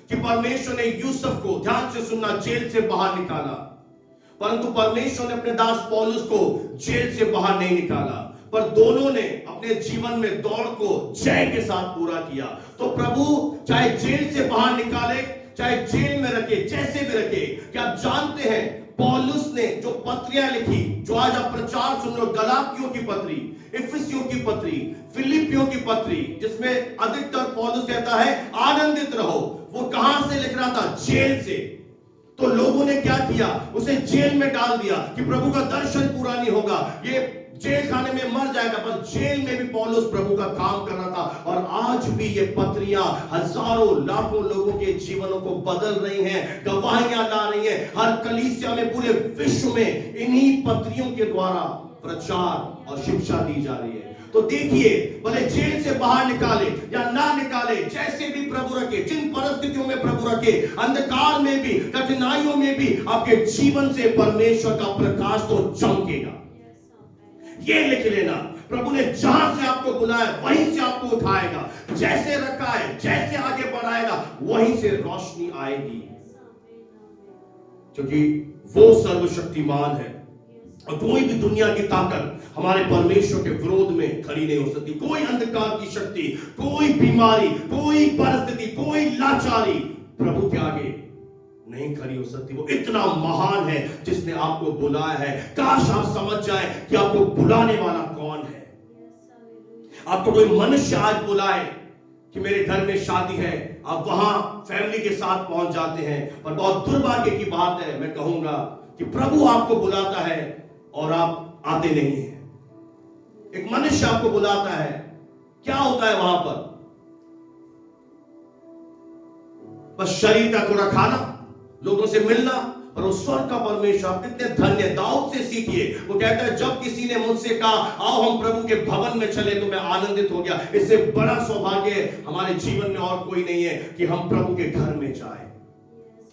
कि परमेश्वर ने यूसुफ को, ध्यान से सुनना, जेल से बाहर निकाला, परंतु परमेश्वर ने अपने दास पौलुस को जेल से बाहर नहीं निकाला, पर दोनों ने अपने जीवन में दौड़ को जय के साथ पूरा किया। तो प्रभु चाहे जेल से बाहर निकाले, चाहे जेल में रखे, जैसे भी रखे, क्या आप जानते हैं पौलुस ने जो पत्रियां लिखी, जो आज आप प्रचार सुन रहे हो, गलातियों की पत्री, इफिसियों की पत्री, फिलिपियों की पत्री, जिसमें अधिकतर पौलुस कहता है आनंदित रहो, वो कहां से लिख रहा था? जेल से। तो लोगों ने क्या किया? उसे जेल में डाल दिया कि प्रभु का दर्शन पूरा नहीं होगा, ये जेल खाने में मर जाएगा। पर जेल में भी पौलुस प्रभु का काम कर रहा था, और आज भी ये पत्रियां हजारों लाखों लोगों के जीवनों को बदल रही हैं, गवाहियां ला रही हैं। हर कलीसिया में, पूरे विश्व में इन्हीं पत्रियों के द्वारा प्रचार और शिक्षा दी जा रही है। तो देखिए, भले जेल से बाहर निकाले या ना निकाले, जैसे भी प्रभु रखे, जिन परिस्थितियों में प्रभु रखे, अंधकार में भी, कठिनाइयों में भी, आपके जीवन से परमेश्वर का प्रकाश तो चमकेगा। ये लिख लेना, प्रभु ने जहां से आपको बुलाया वहीं से आपको उठाएगा, जैसे रखा है, जैसे आगे बढ़ाएगा, वहीं से रोशनी आएगी, क्योंकि वो सर्वशक्तिमान है। और कोई भी दुनिया की ताकत हमारे परमेश्वर के विरोध में खड़ी नहीं हो सकती। कोई अंधकार की शक्ति, कोई बीमारी, कोई परिस्थिति, कोई लाचारी प्रभु के आगे नहीं खड़ी हो सकती। वो इतना महान है जिसने आपको बुलाया है। काश आप समझ जाए कि आपको बुलाने वाला कौन है। आपको कोई मनुष्य आज बुलाए कि मेरे घर में शादी है, आप वहां फैमिली के साथ पहुंच जाते हैं, पर बहुत दुर्भाग्य की बात है, मैं कहूंगा कि प्रभु आपको बुलाता है और आप आते नहीं हैं। एक मनुष्य आपको बुलाता है, क्या होता है वहां पर? बस शरीर का थोड़ा खाना, लोगों से मिलना। और उस स्वर्ग का परमेश्वर, आप कितने धन्य। दाऊद से सीखिए, वो कहता है जब किसी ने मुझसे कहा आओ हम प्रभु के भवन में चले तो मैं आनंदित हो गया। इससे बड़ा सौभाग्य हमारे जीवन में और कोई नहीं है कि हम प्रभु के घर में जाएं,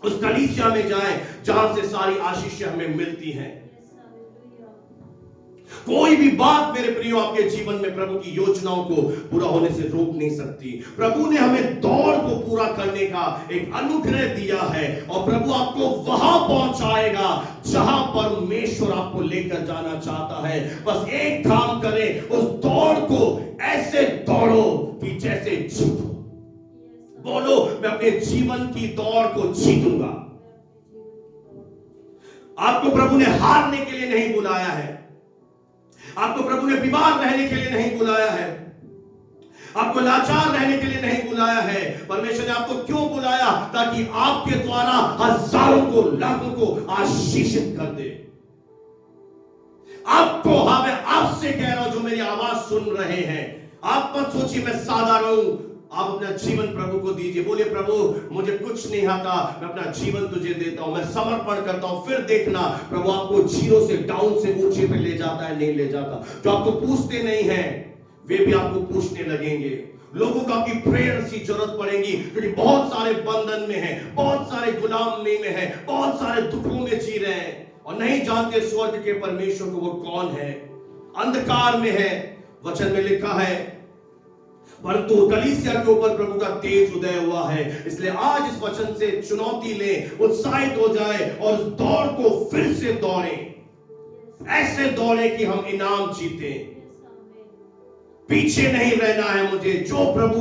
उस कलीसिया में जाएं जहां से सारी आशीषें हमें मिलती हैं। कोई भी बात मेरे प्रियो आपके जीवन में प्रभु की योजनाओं को पूरा होने से रोक नहीं सकती। प्रभु ने हमें दौड़ को पूरा करने का एक अनुग्रह दिया है और प्रभु आपको वहां पहुंचाएगा जहां परमेश्वर आपको लेकर जाना चाहता है। बस एक काम करें, उस दौड़ को ऐसे दौड़ो कि जैसे जीतो। बोलो मैं अपने जीवन की दौड़ को जीतूंगा। आपको प्रभु ने हारने के लिए नहीं बुलाया है, आपको प्रभु ने बीमार रहने के लिए नहीं बुलाया है, आपको लाचार रहने के लिए नहीं बुलाया है। परमेश्वर ने आपको क्यों बुलाया? ताकि आपके द्वारा हजारों को, लाखों को आशीषित कर दे। आपको, हाँ मैं आपसे कह रहा हूं जो मेरी आवाज सुन रहे हैं, आप मत सोचिए मैं साधारण हूं। आप अपना जीवन प्रभु को दीजिए। बोले प्रभु मुझे कुछ नहीं आता, मैं अपना जीवन तुझे देता हूं, मैं समर्पण करता हूं। फिर देखना प्रभु आपको जीरो से डाउन से ऊंचे पे ले जाता है, नहीं ले जाता। जो आपको पूछते नहीं है वे भी आपको पूछने लगेंगे। लोगों को आपकी प्रेयर की जरूरत पड़ेगी क्योंकि बहुत सारे बंधन में हैं, बहुत सारे गुलामी में हैं, बहुत सारे दुखों में जी रहे हैं और नहीं जानते स्वर्ग के परमेश्वर को वो कौन है। अंधकार में है। वचन में लिखा है परंतु कलीसिया के ऊपर प्रभु का तेज उदय हुआ है। इसलिए आज इस वचन से चुनौती ले, उत्साहित हो जाए और उस दौड़ को फिर से दौड़े। ऐसे दौड़े कि हम इनाम जीते। पीछे नहीं रहना है मुझे। जो प्रभु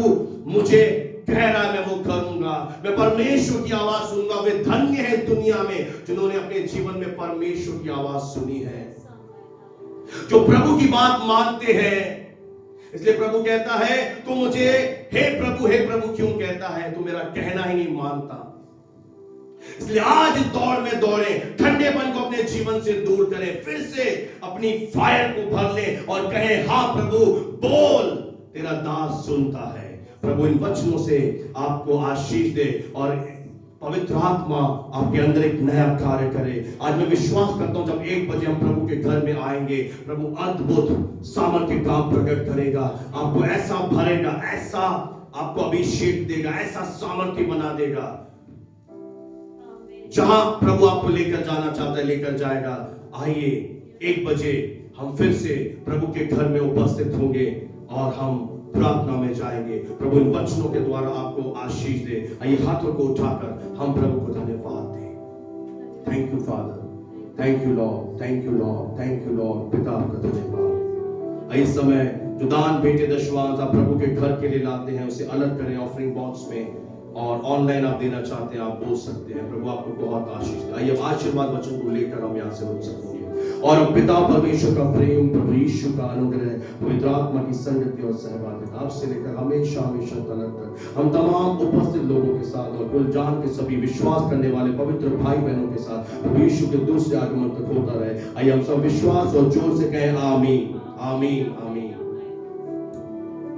मुझे कह रहा है मैं वो करूंगा। मैं परमेश्वर की आवाज सुनूंगा। वे धन्य है दुनिया में जिन्होंने अपने जीवन में परमेश्वर की आवाज सुनी है, जो प्रभु की बात मानते हैं। इसलिए प्रभु कहता है तू मुझे हे प्रभु क्यों कहता है? तू मेरा कहना ही नहीं मानता। इसलिए आज इस दौड़ में दौड़े, ठंडेपन को अपने जीवन से दूर करें, फिर से अपनी फायर को भर ले और कहे हाँ प्रभु बोल, तेरा दास सुनता है। प्रभु इन वचनों से आपको आशीष दे और पवित्र आत्मा आपके अंदर एक नया कार्य करे। आज मैं विश्वास करता हूं जब 1 बजे हम प्रभु के घर में आएंगे, प्रभु अद्भुत सामर्थ्य का प्रकट करेगा, आपको ऐसा भरेगा, ऐसा आपको अभिषेक देगा, ऐसा सामर्थ्य बना देगा। जहां प्रभु आपको लेकर जाना चाहता है लेकर जाएगा। आइए 1 बजे हम फिर से प्रभु के घर में उपस्थित होंगे और हम प्रार्थना में जाएंगे। प्रभु इन वचनों के द्वारा आपको आशीष दे। आइए हाथों को उठाकर हम प्रभु को धन्यवाद दें। Thank you father, thank you Lord, thank you Lord, thank you Lord. पिता आपका धन्यवाद। इस समय जो दान भेंट दशवांश आप प्रभु के घर के लिए लाते हैं उसे अलग करें ऑफरिंग बॉक्स में, और ऑनलाइन आप देना चाहते हैं आप बोल सकते हैं। प्रभु आपको बहुत आशीष दे। आइए आशीर्वाद वचन को लेकर हम यहाँ से उठ सकेंगे और पिता परमेश्वर का प्रेम, प्रभु यीशु का अनुग्रह, पवित्र आत्मा की संगति और सहभागिता आपसे लेकर हमेशा हमेशा तक तक हम तमाम उपस्थित लोगों के साथ और कुल जान के सभी विश्वास करने वाले पवित्र भाई बहनों के साथ प्रभु यीशु के दूसरे आगमन तक होता रहे। आइए हम सब विश्वास और जोर से कहें आमीन, आमीन, आमीन।